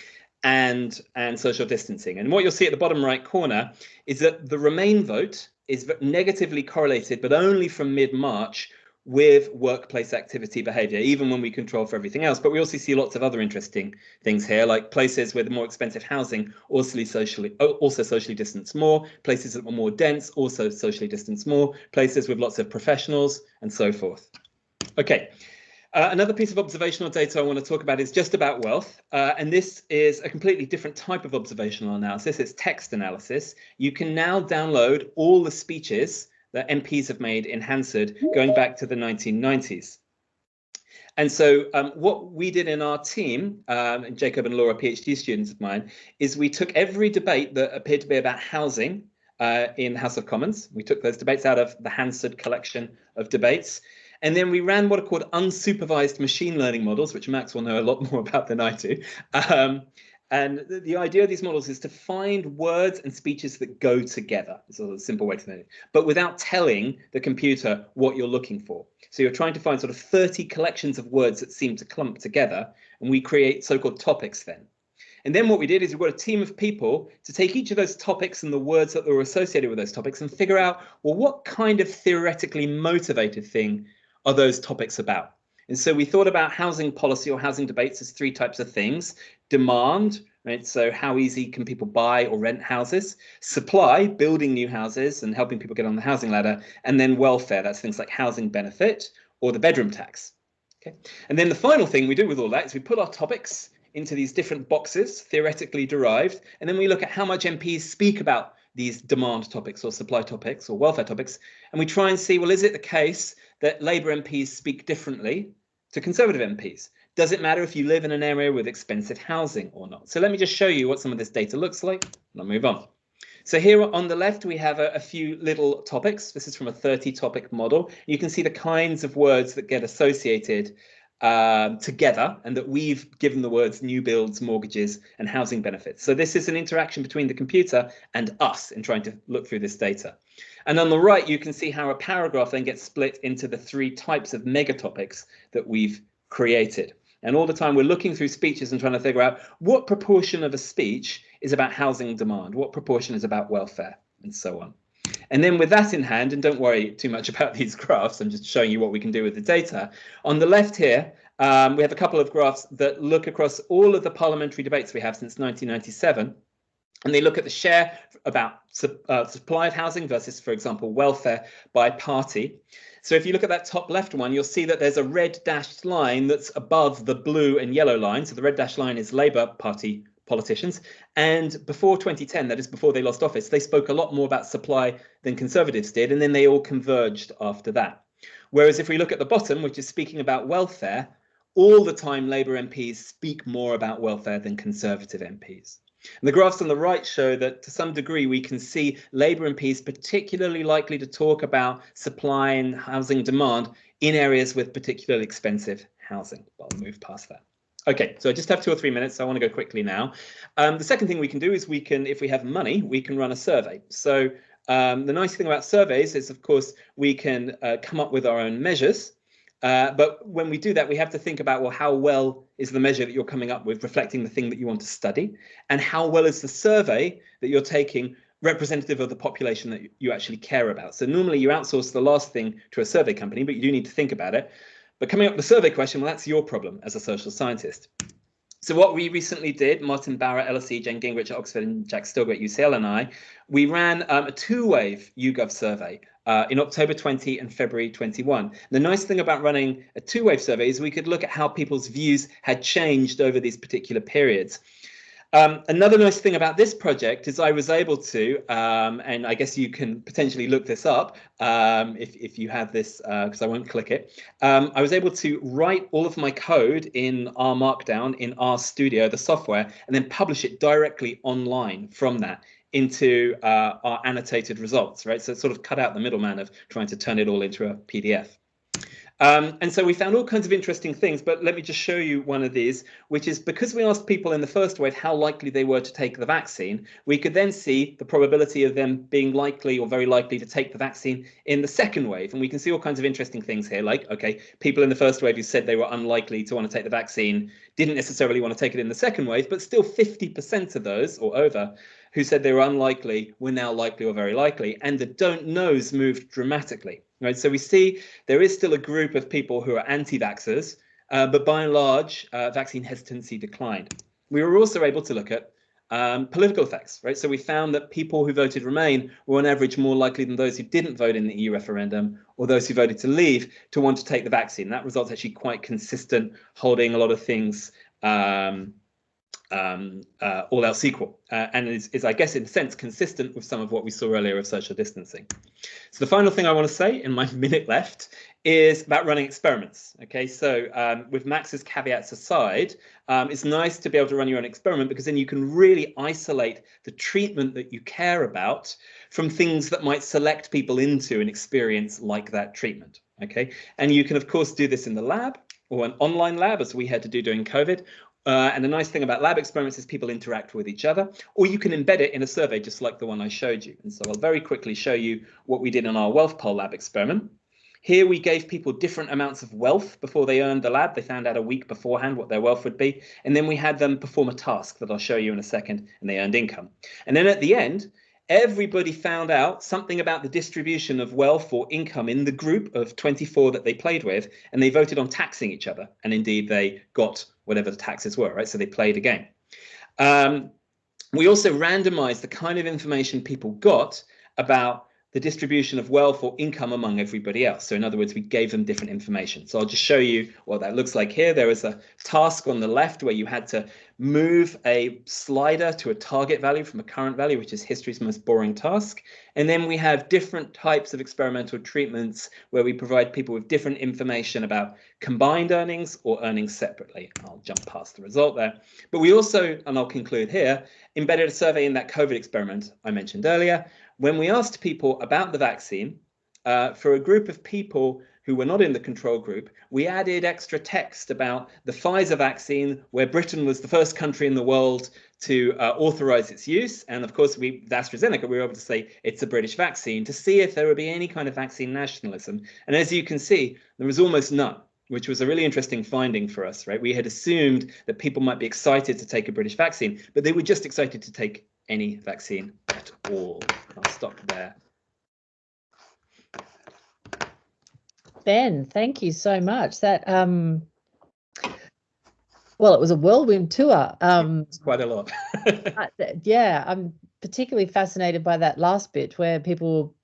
and social distancing. And what you'll see at the bottom right corner is that the Remain vote is negatively correlated, but only from mid-March, with workplace activity behavior, even when we control for everything else. But we also see lots of other interesting things here, like places with more expensive housing also socially distance more, places that were more dense also socially distance more, places with lots of professionals, and so forth. Okay. Another piece of observational data I want to talk about is just about wealth. And this is a completely different type of observational analysis. It's text analysis. You can now download all the speeches that MPs have made in Hansard going back to the 1990s. And so what we did in our team, Jacob and Laura, PhD students of mine, is we took every debate that appeared to be about housing in House of Commons. We took those debates out of the Hansard collection of debates. And then we ran what are called unsupervised machine learning models, which Max will know a lot more about than I do. And the idea of these models is to find words and speeches that go together. It's a simple way to know it, but without telling the computer what you're looking for. So you're trying to find sort of 30 collections of words that seem to clump together, and we create so-called topics then. And then what we did is we got a team of people to take each of those topics and the words that were associated with those topics and figure out, well, what kind of theoretically motivated thing are those topics about? And so we thought about housing policy or housing debates as three types of things. Demand, right? So how easy can people buy or rent houses? Supply, building new houses and helping people get on the housing ladder. And then welfare, that's things like housing benefit or the bedroom tax. Okay. And then the final thing we do with all that is we put our topics into these different boxes, theoretically derived, and then we look at how much MPs speak about these demand topics or supply topics or welfare topics, and we try and see, well, is it the case that Labour MPs speak differently to Conservative MPs? Does it matter if you live in an area with expensive housing or not? So let me just show you what some of this data looks like, and I'll move on. So here on the left, we have a few little topics. This is from a 30-topic model. You can see the kinds of words that get associated together, and that we've given the words new builds, mortgages, and housing benefits. So this is an interaction between the computer and us in trying to look through this data. And on the right, you can see how a paragraph then gets split into the three types of mega topics that we've created. And all the time we're looking through speeches and trying to figure out what proportion of a speech is about housing demand, what proportion is about welfare, and so on. And then with that in hand, and don't worry too much about these graphs, I'm just showing you what we can do with the data. On the left here, we have a couple of graphs that look across all of the parliamentary debates we have since 1997. And they look at the share about supply of housing versus, for example, welfare by party. So if you look at that top left one, you'll see that there's a red dashed line that's above the blue and yellow line. So the red dashed line is Labour Party politicians. And before 2010, that is before they lost office, they spoke a lot more about supply than Conservatives did. And then they all converged after that. Whereas if we look at the bottom, which is speaking about welfare, all the time Labour MPs speak more about welfare than Conservative MPs. And the graphs on the right show that to some degree we can see Labour MPs particularly likely to talk about supply and housing demand in areas with particularly expensive housing. But I'll move past that. Okay, so I just have 2 or 3 minutes, so I want to go quickly now. The second thing we can do is we can, if we have money, we can run a survey. So the nice thing about surveys is, of course, we can come up with our own measures. But when we do that, we have to think about, well, how well is the measure that you're coming up with reflecting the thing that you want to study? And how well is the survey that you're taking representative of the population that you actually care about? So normally you outsource the last thing to a survey company, but you do need to think about it. But coming up with the survey question, well, that's your problem as a social scientist. So what we recently did, Martin Bauer at LSE, Jane Gingrich at Oxford, and Jack Stilger at UCL and I, we ran a two-wave YouGov survey in October 20 and February 21. The nice thing about running a two-wave survey is we could look at how people's views had changed over these particular periods. Another nice thing about this project is I was able to, and I guess you can potentially look this up if you have this, because I won't click it. I was able to write all of my code in R Markdown in RStudio, the software, and then publish it directly online from that into our annotated results, right? So it sort of cut out the middleman of trying to turn it all into a PDF. And so we found all kinds of interesting things, but let me just show you one of these, which is because we asked people in the first wave how likely they were to take the vaccine, we could then see the probability of them being likely or very likely to take the vaccine in the second wave. And we can see all kinds of interesting things here, like, okay, people in the first wave who said they were unlikely to want to take the vaccine didn't necessarily want to take it in the second wave, but still 50% of those or over who said they were unlikely were now likely or very likely, and the don't knows moved dramatically. Right, so we see there is still a group of people who are anti-vaxxers, but by and large, vaccine hesitancy declined. We were also able to look at political effects, right? So we found that people who voted Remain were on average more likely than those who didn't vote in the EU referendum or those who voted to leave to want to take the vaccine. That result's actually quite consistent, holding a lot of things all else equal, and is, I guess, in a sense, consistent with some of what we saw earlier of social distancing. So the final thing I want to say in my minute left is about running experiments. Okay, so with Max's caveats aside, it's nice to be able to run your own experiment because then you can really isolate the treatment that you care about from things that might select people into an experience like that treatment. Okay, and you can, of course, do this in the lab or an online lab, as we had to do during COVID. And the nice thing about lab experiments is people interact with each other, or you can embed it in a survey just like the one I showed you. And so I'll very quickly show you what we did in our wealth poll lab experiment. Here we gave people different amounts of wealth before they earned the lab. They found out a week beforehand what their wealth would be. And then we had them perform a task that I'll show you in a second, and they earned income. And then at the end, everybody found out something about the distribution of wealth or income in the group of 24 that they played with, and they voted on taxing each other. And indeed, they got whatever the taxes were, right? So they played a game. We also randomized the kind of information people got about the distribution of wealth or income among everybody else. So in other words, we gave them different information. So I'll just show you what that looks like here. There was a task on the left where you had to move a slider to a target value from a current value, which is history's most boring task. And then we have different types of experimental treatments where we provide people with different information about combined earnings or earnings separately. I'll jump past the result there. But we also, and I'll conclude here, embedded a survey in that COVID experiment I mentioned earlier, when we asked people about the vaccine, for a group of people who were not in the control group, we added extra text about the Pfizer vaccine, where Britain was the first country in the world to authorize its use. And of course, with AstraZeneca, we were able to say it's a British vaccine to see if there would be any kind of vaccine nationalism. And as you can see, there was almost none, which was a really interesting finding for us, right? We had assumed that people might be excited to take a British vaccine, but they were just excited to take any vaccine at all. I'll stop there. Ben, thank you so much. That well, it was a whirlwind tour. It's quite a lot. Yeah, I'm particularly fascinated by that last bit where people,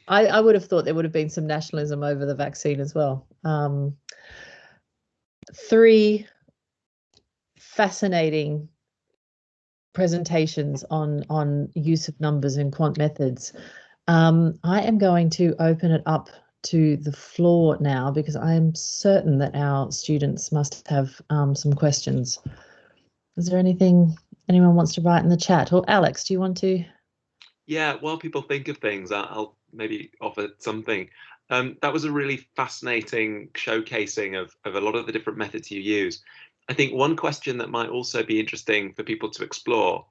I would have thought there would have been some nationalism over the vaccine as well. 3 fascinating presentations on use of numbers and quant methods. I am going to open it up to the floor now because I am certain that our students must have some questions. Is there anything anyone wants to write in the chat? Or Alex, do you want to? Yeah, while people think of things, I'll maybe offer something. That was a really fascinating showcasing of a lot of the different methods you use. I think one question that might also be interesting for people to explore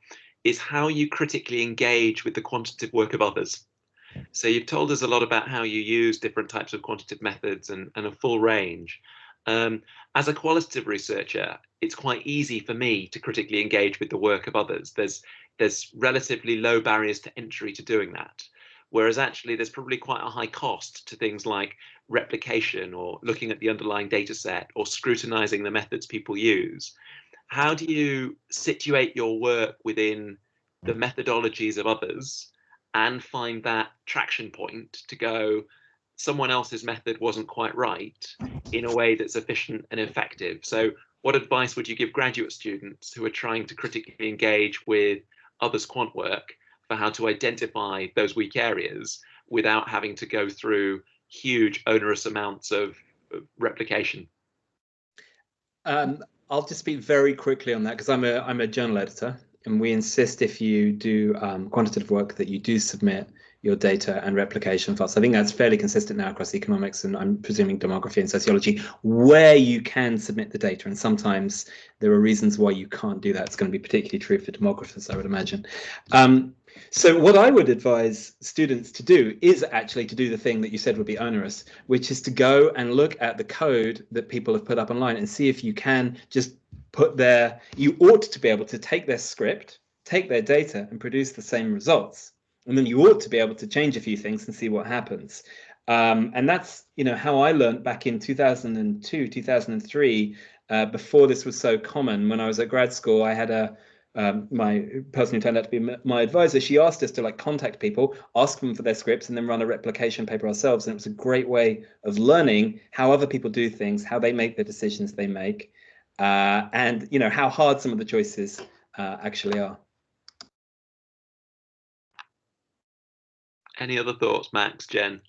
is how you critically engage with the quantitative work of others. So you've told us a lot about how you use different types of quantitative methods and a full range. As a qualitative researcher, it's quite easy for me to critically engage with the work of others. There's relatively low barriers to entry to doing that. Whereas actually there's probably quite a high cost to things like replication or looking at the underlying data set or scrutinizing the methods people use. How do you situate your work within the methodologies of others and find that traction point to go, someone else's method wasn't quite right, in a way that's efficient and effective. So what advice would you give graduate students who are trying to critically engage with others' quant work for how to identify those weak areas without having to go through huge onerous amounts of replication? I'll just speak very quickly on that, because I'm a journal editor, and we insist if you do quantitative work that you do submit your data and replication files. I think that's fairly consistent now across economics, and I'm presuming demography and sociology, where you can submit the data. And sometimes there are reasons why you can't do that. It's going to be particularly true for demographers, I would imagine. So what I would advise students to do is actually to do the thing that you said would be onerous, which is to go and look at the code that people have put up online and see if you can just put you ought to be able to take their script, take their data, and produce the same results. And then you ought to be able to change a few things and see what happens. And that's, how I learned back in 2002, 2003, before this was so common. When I was at grad school, I had my person who turned out to be my advisor. She asked us to contact people, ask them for their scripts, and then run a replication paper ourselves. And it was a great way of learning how other people do things, how they make the decisions they make, and how hard some of the choices actually are. Any other thoughts, Max, Jen?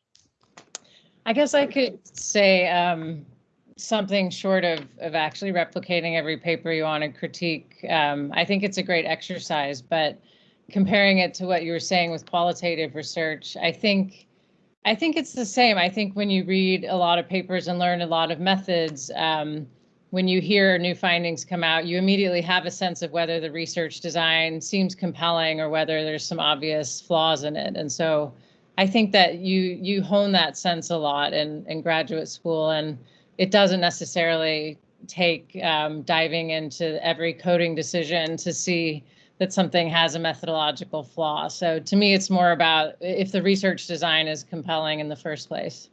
I guess I could say something short of actually replicating every paper you want to critique. I think it's a great exercise, but comparing it to what you were saying with qualitative research, I think it's the same. I think when you read a lot of papers and learn a lot of methods, when you hear new findings come out, you immediately have a sense of whether the research design seems compelling or whether there's some obvious flaws in it. And so I think that you hone that sense a lot in graduate school, and it doesn't necessarily take diving into every coding decision to see that something has a methodological flaw. So to me, it's more about if the research design is compelling in the first place.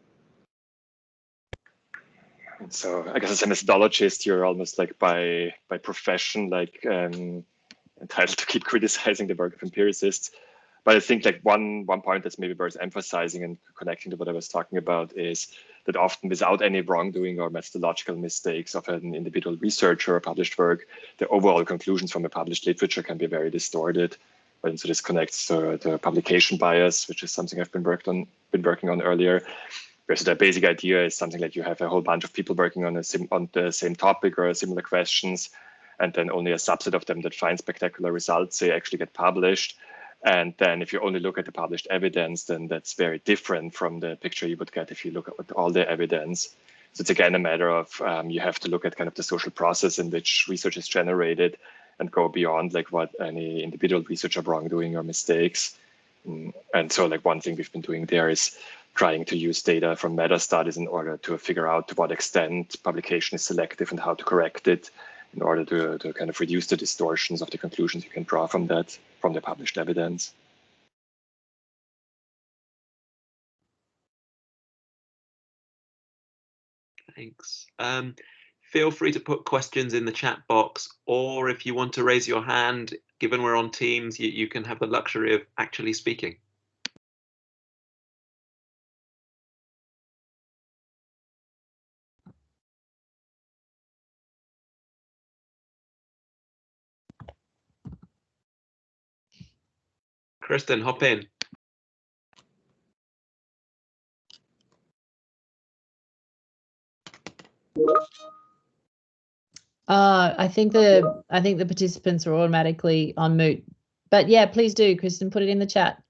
So I guess as a methodologist, you're almost by profession, entitled to keep criticizing the work of empiricists. But I think one point that's maybe worth emphasizing and connecting to what I was talking about is that often without any wrongdoing or methodological mistakes of an individual researcher or published work, the overall conclusions from the published literature can be very distorted. And so this connects to the publication bias, which is something I've been working on earlier. So the basic idea is something like you have a whole bunch of people working on the same topic or similar questions, and then only a subset of them that find spectacular results, they actually get published. And then if you only look at the published evidence, then that's very different from the picture you would get if you look at all the evidence. So it's again a matter of you have to look at kind of the social process in which research is generated and go beyond what any individual researcher wrongdoing or mistakes. And so one thing we've been doing there is trying to use data from meta studies in order to figure out to what extent publication is selective and how to correct it in order to kind of reduce the distortions of the conclusions you can draw from the published evidence. Thanks. Feel free to put questions in the chat box, or if you want to raise your hand, given we're on Teams, you can have the luxury of actually speaking. Kristen, hop in. I think the participants are automatically on mute, but yeah, please do, Kristen, put it in the chat.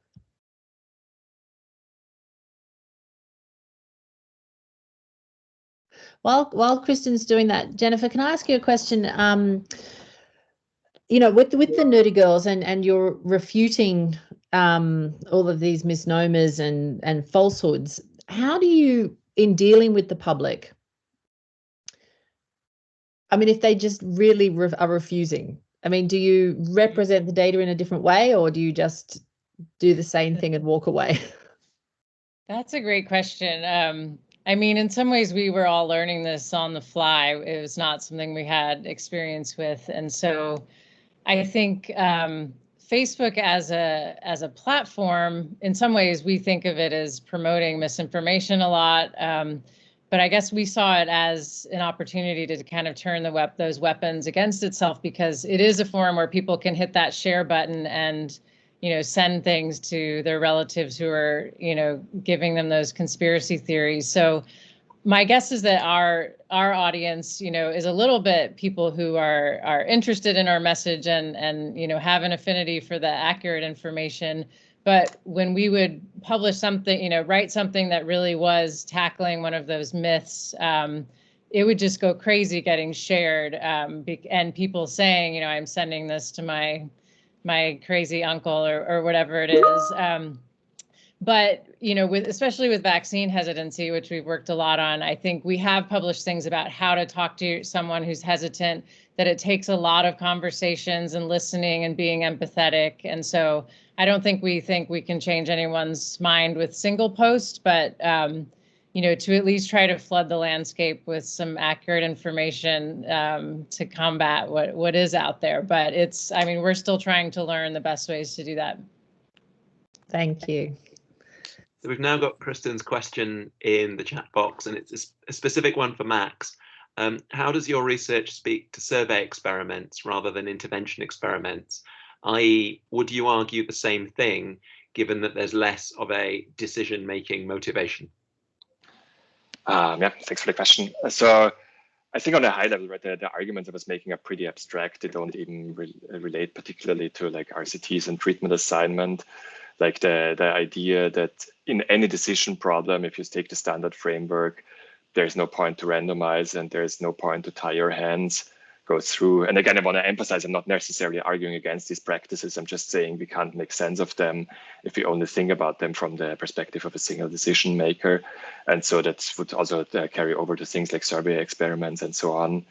While Kristen's doing that, Jennifer, can I ask you a question? With the Nerdy Girls and you're refuting all of these misnomers and falsehoods, how do you, in dealing with the public, if they just really are refusing, do you represent the data in a different way, or do you just do the same thing and walk away? That's a great question. In some ways, we were all learning this on the fly. It was not something we had experience with. And so I think Facebook as a platform, in some ways, we think of it as promoting misinformation a lot. But I guess we saw it as an opportunity to kind of turn those weapons against itself, because it is a forum where people can hit that share button and, send things to their relatives who are, giving them those conspiracy theories. So my guess is that our audience, is a little bit people who are interested in our message and have an affinity for the accurate information. But when we would publish something, write something that really was tackling one of those myths, it would just go crazy getting shared, and people saying, I'm sending this to my crazy uncle or whatever it is. But, especially with vaccine hesitancy, which we've worked a lot on, I think we have published things about how to talk to someone who's hesitant, that it takes a lot of conversations and listening and being empathetic. And so I don't think we can change anyone's mind with single posts, but, to at least try to flood the landscape with some accurate information to combat what is out there. But we're still trying to learn the best ways to do that. Thank you. So we've now got Kristen's question in the chat box, and it's a specific one for Max. How does your research speak to survey experiments rather than intervention experiments? i.e., would you argue the same thing, given that there's less of a decision-making motivation? Yeah, thanks for the question. So I think on a high level, right, the arguments I was making are pretty abstract. They don't even relate particularly to like RCTs and treatment assignment. Like the idea that in any decision problem, if you take the standard framework, there's no point to randomize and there's no point to tie your hands, go through. And again, I want to emphasize, I'm not necessarily arguing against these practices. I'm just saying we can't make sense of them if we only think about them from the perspective of a single decision maker. And so that would also carry over to things like survey experiments and so on.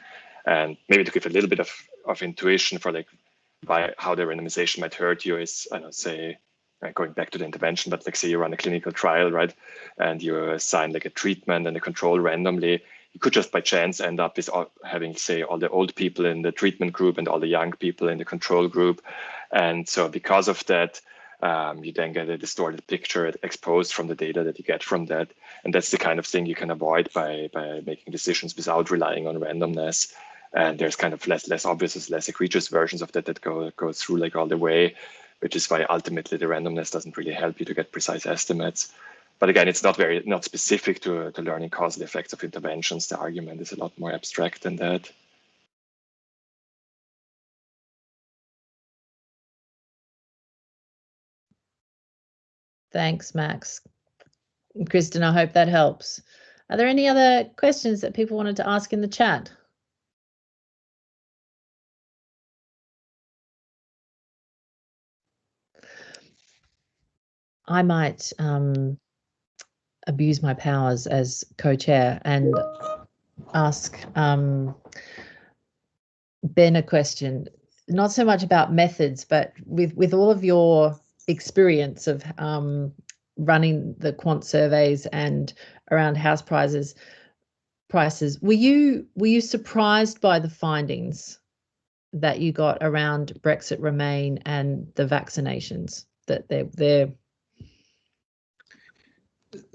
And maybe to give a little bit of intuition for like how the randomization might hurt you is, I don't say, going back to the intervention, but like say you run a clinical trial, right? And you assign like a treatment and a control randomly. You could just by chance end up with having, say, all the old people in the treatment group and all the young people in the control group. And so because of that, you then get a distorted picture exposed from the data that you get from that. And that's the kind of thing you can avoid by making decisions without relying on randomness. And there's kind of less obvious, less egregious versions of that go through like all the way, which is why ultimately the randomness doesn't really help you to get precise estimates. But again, it's not specific to learning causal effects of interventions. The argument is a lot more abstract than that. Thanks, Max. Kristen, I hope that helps. Are there any other questions that people wanted to ask in the chat? I might abuse my powers as co-chair and ask Ben a question, not so much about methods, but with all of your experience of running the quant surveys and around house prices, were you surprised by the findings that you got around Brexit Remain and the vaccinations, that they're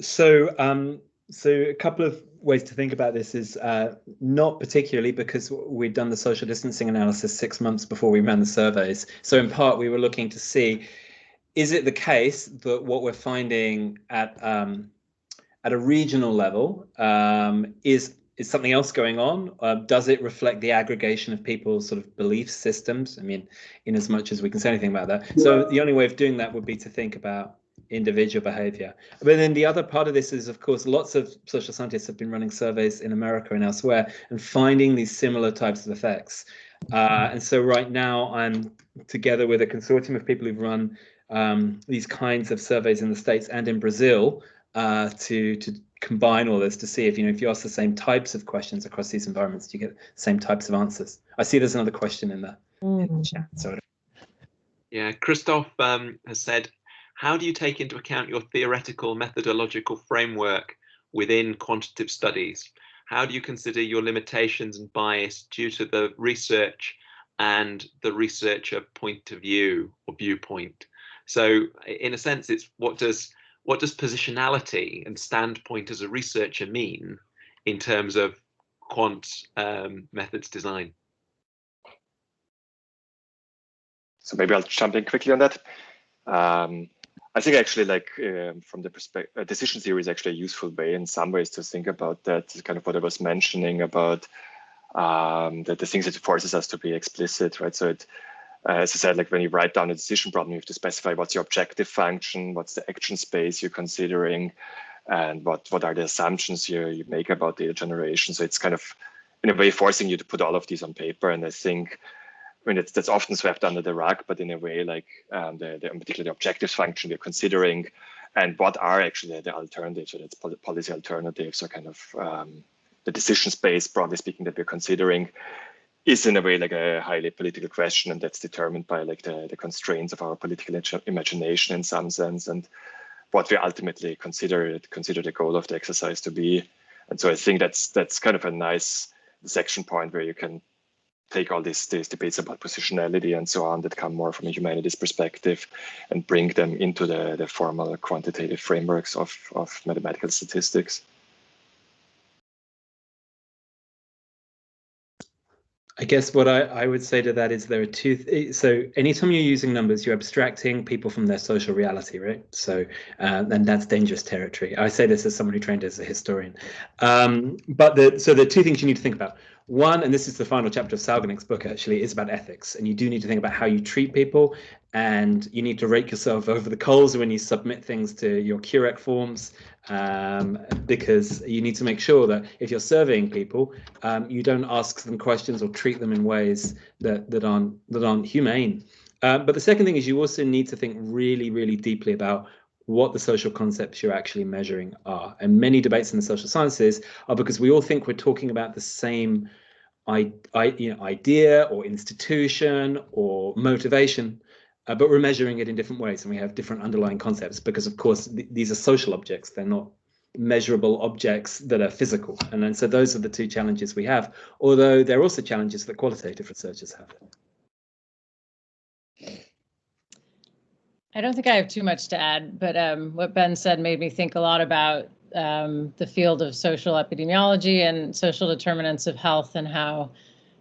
So a couple of ways to think about this is not particularly, because we'd done the social distancing analysis 6 months before we ran the surveys. So in part, we were looking to see, is it the case that what we're finding at a regional level is something else going on? Does it reflect the aggregation of people's sort of belief systems? I mean, in as much as we can say anything about that. So the only way of doing that would be to think about individual behavior. But then the other part of this is, of course, lots of social scientists have been running surveys in America and elsewhere and finding these similar types of effects. And so right now I'm together with a consortium of people who've run these kinds of surveys in the States and in Brazil to combine all this to see if you ask the same types of questions across these environments, do you get the same types of answers? I see there's another question in the chat. Sorry. Yeah, Christoph has said, how do you take into account your theoretical methodological framework within quantitative studies? How do you consider your limitations and bias due to the research and the researcher point of view or viewpoint. So in a sense, it's what does positionality and standpoint as a researcher mean in terms of quant methods design? So maybe I'll jump in quickly on that. I think actually, like from the perspective, decision theory is actually a useful way in some ways to think about that. Kind of what I was mentioning about the things that forces us to be explicit, right? So it, as I said, like when you write down a decision problem, you have to specify what's your objective function, what's the action space you're considering, and what are the assumptions you make about data generation. So it's kind of in a way forcing you to put all of these on paper. And I think, I mean, that's often swept under the rug, but in a way, like in particular the objectives function we're considering, and what are actually the alternatives, so that's policy alternatives, or kind of the decision space, broadly speaking, that we're considering, is in a way like a highly political question, and that's determined by like the constraints of our political imagination in some sense, and what we ultimately consider the goal of the exercise to be. And so I think that's kind of a nice section point where you can take all these debates about positionality and so on that come more from a humanities perspective and bring them into the formal quantitative frameworks of mathematical statistics. I guess what I would say to that is there are two. So anytime you're using numbers, you're abstracting people from their social reality, right? So and that's dangerous territory. I say this as someone who trained as a historian. But there are two things you need to think about. One, and this is the final chapter of Salganik's book, actually, is about ethics. And you do need to think about how you treat people, and you need to rake yourself over the coals when you submit things to your QREC forms, because you need to make sure that if you're surveying people, you don't ask them questions or treat them in ways that aren't humane. But the second thing is you also need to think really, really deeply about what the social concepts you're actually measuring are. And many debates in the social sciences are because we all think we're talking about the same idea or institution or motivation, but we're measuring it in different ways, and we have different underlying concepts because, of course, these are social objects. They're not measurable objects that are physical. And then so those are the two challenges we have, although they're also challenges that qualitative researchers have. I don't think I have too much to add, but what Ben said made me think a lot about the field of social epidemiology and social determinants of health, and how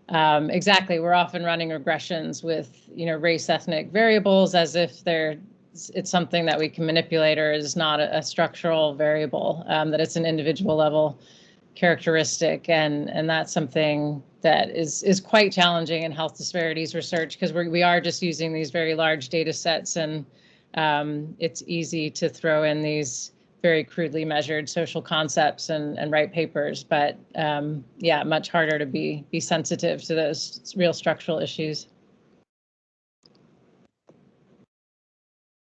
exactly we're often running regressions with race ethnic variables as if it's something that we can manipulate or is not a structural variable, that it's an individual level characteristic, and that's something that is quite challenging in health disparities research, because we are just using these very large data sets, and it's easy to throw in these very crudely measured social concepts and write papers, but yeah, much harder to be sensitive to those real structural issues.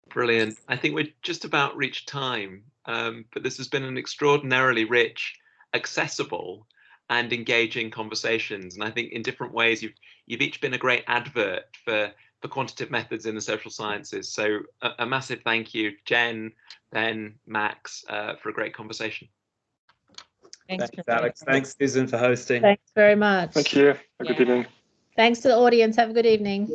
Brilliant. I think we're just about reached time, but this has been an extraordinarily rich, accessible, and engaging conversations. And I think in different ways, you've each been a great advert for quantitative methods in the social sciences. So a massive thank you, Jen, Ben, Max, for a great conversation. Thanks Alex. Thanks, Susan, for hosting. Thanks very much. Thank you. Have a good evening. Thanks to the audience. Have a good evening.